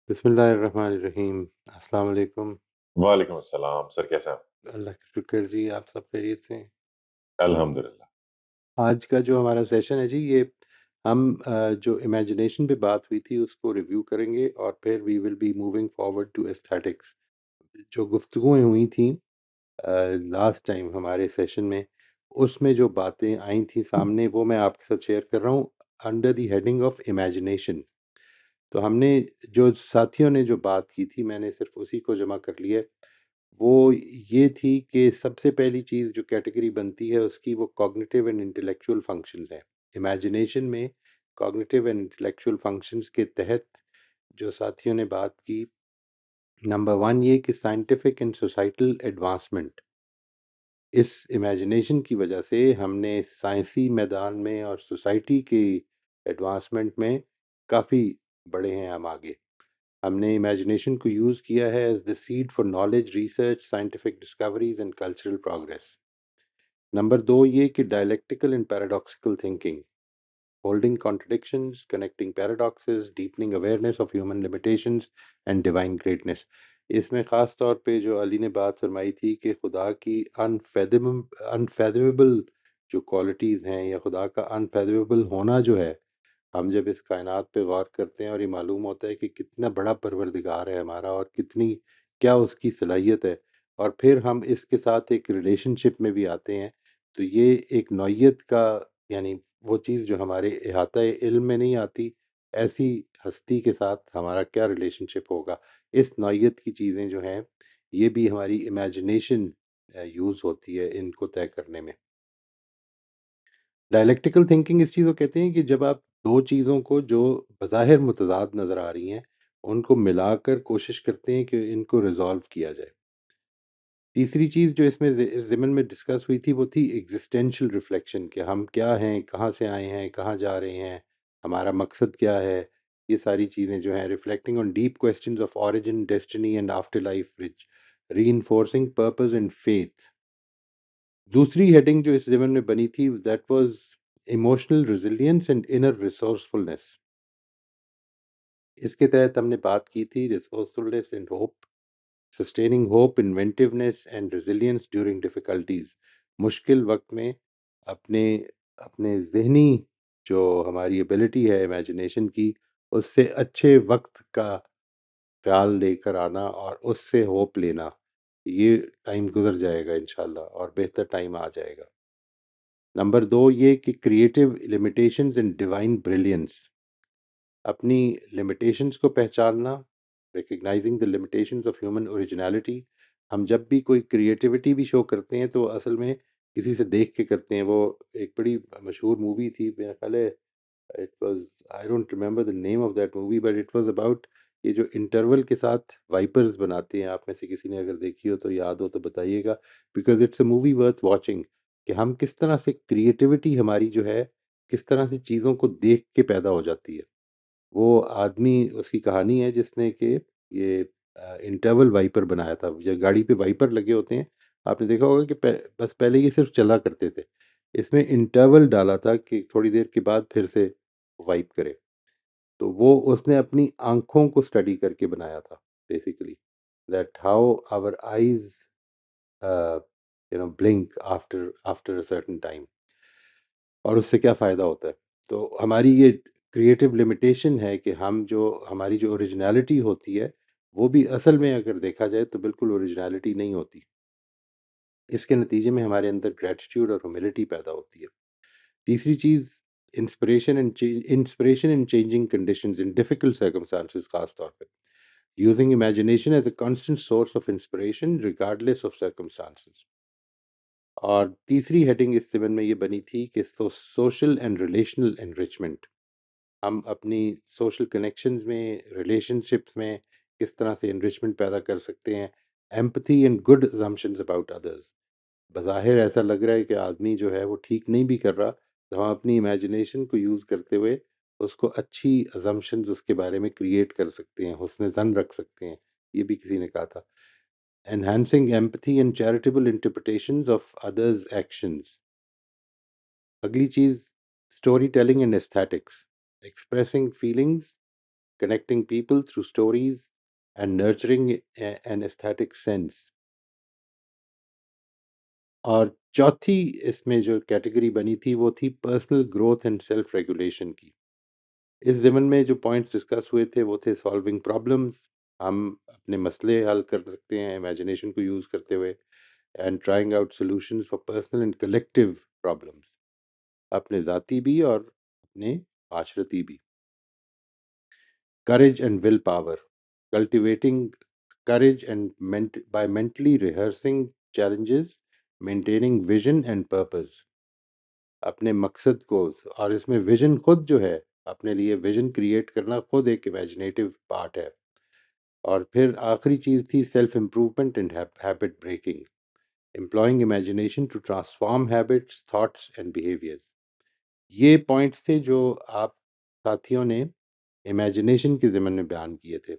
بسم اللہ الرحمن الرحیم۔ السلام علیکم۔ وعلیکم السلام سر، کیسے ہیں اللہ کا شکر جی، آپ سب خیریت سے ہیں؟ آپ؟ الحمدللہ۔ آج کا جو ہمارا سیشن ہے جی، یہ ہم جو امیجنیشن پہ بات ہوئی تھی اس کو ریویو کریں گے، اور پھر we will be moving forward to aesthetics. جو گفتگویں ہوئی تھیں لاسٹ ٹائم ہمارے سیشن میں، اس میں جو باتیں آئی تھیں سامنے، وہ میں آپ کے ساتھ شیئر کر رہا ہوں under the heading of imagination. تو ہم نے جو ساتھیوں نے جو بات کی تھی، میں نے صرف اسی کو جمع کر لیا ہے۔ وہ یہ تھی کہ سب سے پہلی چیز جو کیٹیگری بنتی ہے اس کی، وہ کوگنیٹیو اینڈ انٹلیکچوئل فنکشنز ہیں۔ امیجنیشن میں کوگنیٹیو اینڈ انٹلیکچوئل فنکشنز کے تحت جو ساتھیوں نے بات کی، نمبر ون یہ کہ سائنٹیفک اینڈ سوسائٹل ایڈوانسمنٹ۔ اس امیجنیشن کی وجہ سے ہم نے سائنسی میدان میں اور سوسائٹی کی ایڈوانسمنٹ میں کافی بڑے ہیں ہم آگے۔ ہم نے امیجنیشن کو یوز کیا ہے as the seed for knowledge, research, scientific discoveries and cultural progress. Number دو یہ کہ dialectical and paradoxical thinking, holding contradictions, connecting paradoxes, deepening awareness of human limitations and divine greatness. اس میں خاص طور پہ جو علی نے بات فرمائی تھی کہ خدا کی انفیدمیبل جو کوالٹیز ہیں، یا خدا کا انفیدمیبل ہونا جو ہے، ہم جب اس کائنات پہ غور کرتے ہیں اور یہ معلوم ہوتا ہے کہ کتنا بڑا پروردگار ہے ہمارا، اور کتنی کیا اس کی صلاحیت ہے، اور پھر ہم اس کے ساتھ ایک ریلیشن شپ میں بھی آتے ہیں، تو یہ ایک نوعیت کا، یعنی وہ چیز جو ہمارے احاطہ علم میں نہیں آتی، ایسی ہستی کے ساتھ ہمارا کیا ریلیشن شپ ہوگا، اس نوعیت کی چیزیں جو ہیں، یہ بھی ہماری امیجنیشن یوز ہوتی ہے ان کو طے کرنے میں۔ ڈائلیکٹیکل تھنکنگ اس چیز کو کہتے ہیں کہ جب آپ دو چیزوں کو جو بظاہر متضاد نظر آ رہی ہیں، ان کو ملا کر کوشش کرتے ہیں کہ ان کو ریزالو کیا جائے۔ تیسری چیز جو اس میں اس ضمن میں ڈسکس ہوئی تھی، وہ تھی ایگزسٹینشل ریفلیکشن، کہ ہم کیا ہیں، کہاں سے آئے ہیں، کہاں جا رہے ہیں، ہمارا مقصد کیا ہے۔ یہ ساری چیزیں جو ہیں، reflecting on deep questions of origin, destiny and after life, which reinforcing purpose and faith. دوسری ہیڈنگ جو اس ضمن میں بنی تھی، that was emotional resilience and inner resourcefulness. اس کے تحت ہم نے بات کی تھی resourcefulness and hope, sustaining hope, inventiveness and resilience during difficulties. مشکل وقت میں اپنے اپنے ذہنی جو ہماری ایبلٹی ہے امیجنیشن کی، اس سے اچھے وقت کا خیال لے کر آنا اور اس سے ہوپ لینا۔ یہ ٹائم گزر جائے گا انشاءاللہ، اور بہتر ٹائم آ جائے گا۔ نمبر دو یہ کہ creative limitations and divine brilliance, اپنی لمیٹیشنز کو پہچاننا، recognizing the limitations of human originality. ہم جب بھی کوئی کریٹیوٹی بھی شو کرتے ہیں تو اصل میں کسی سے دیکھ کے کرتے ہیں۔ وہ ایک بڑی مشہور مووی تھی، میرا خیال ہے it was, I don't remember the name of that movie, but it was about یہ جو انٹرول کے ساتھ وائپرز بناتے ہیں۔ آپ میں سے کسی نے اگر دیکھی ہو تو یاد ہو تو بتائیے گا، because it's a movie worth watching, کہ ہم کس طرح سے کریٹیوٹی ہماری جو ہے، کس طرح سے چیزوں کو دیکھ کے پیدا ہو جاتی ہے۔ وہ آدمی، اس کی کہانی ہے جس نے کہ یہ انٹرول وائپر بنایا تھا۔ یہ گاڑی پہ وائپر لگے ہوتے ہیں، آپ نے دیکھا ہوگا کہ بس پہلے یہ صرف چلا کرتے تھے، اس میں انٹرول ڈالا تھا کہ تھوڑی دیر کے بعد پھر سے وائپ کرے۔ تو وہ اس نے اپنی آنکھوں کو اسٹڈی کر کے بنایا تھا basically, that how our eyes blink after a certain time، اور اس سے کیا فائدہ ہوتا ہے۔ تو ہماری یہ کریٹیو لمیٹیشن ہے کہ ہم جو ہماری جو اوریجنالٹی ہوتی ہے، وہ بھی اصل میں اگر دیکھا جائے تو بالکل اوریجنالٹی نہیں ہوتی۔ اس کے نتیجے میں ہمارے اندر گریٹیٹیوڈ اور ہیوملٹی پیدا ہوتی ہے۔ تیسری چیز، inspiration in changing conditions in difficult circumstances, خاص طور پہ using imagination as a constant source of inspiration regardless of circumstances. اور تیسری ہیڈنگ اس سیون میں یہ بنی تھی کہ سوشل اینڈ ریلیشنل انریچمنٹ، ہم اپنی سوشل کنیکشنز میں، ریلیشن شپس میں کس طرح سے انریچمنٹ پیدا کر سکتے ہیں۔ Empathy and good assumptions about others, بظاہر ایسا لگ رہا ہے کہ آدمی جو ہے وہ ٹھیک نہیں بھی کر رہا، تو ہم اپنی امیجنیشن کو یوز کرتے ہوئے اس کو اچھی assumptions اس کے بارے میں کریٹ کر سکتے ہیں، حسن ظن رکھ سکتے ہیں۔ یہ بھی کسی نے کہا تھا۔ enhancing empathy and charitable interpretations of others' actions۔ اگلی چیز، storytelling and aesthetics, expressing feelings connecting people through stories and nurturing an aesthetic sense. اور چوتھی اس میں جو کیٹیگری بنی تھی وہ تھی personal growth and self regulation کی. اس ضمن میں جو پوائنٹس ڈسکس ہوئے تھے وہ تھے سالونگ پرابلمس، ہم اپنے مسئلے حل کر سکتے ہیں امیجنیشن کو یوز کرتے ہوئے، and trying out solutions for personal and collective problems, اپنے ذاتی بھی اور اپنے معاشرتی بھی. courage and willpower, cultivating courage and by mentally rehearsing challenges, maintaining vision and purpose. اپنے مقصد کو، اور اس میں ویژن خود جو ہے اپنے لیے ویژن کریٹ کرنا خود ایک امیجنیٹو پارٹ ہے. اور پھر آخری چیز تھی self improvement and habit breaking, employing imagination to transform habits thoughts and behaviours. یہ پوائنٹس تھے جو آپ ساتھیوں نے امیجنیشن کے ضمن میں بیان کیے تھے.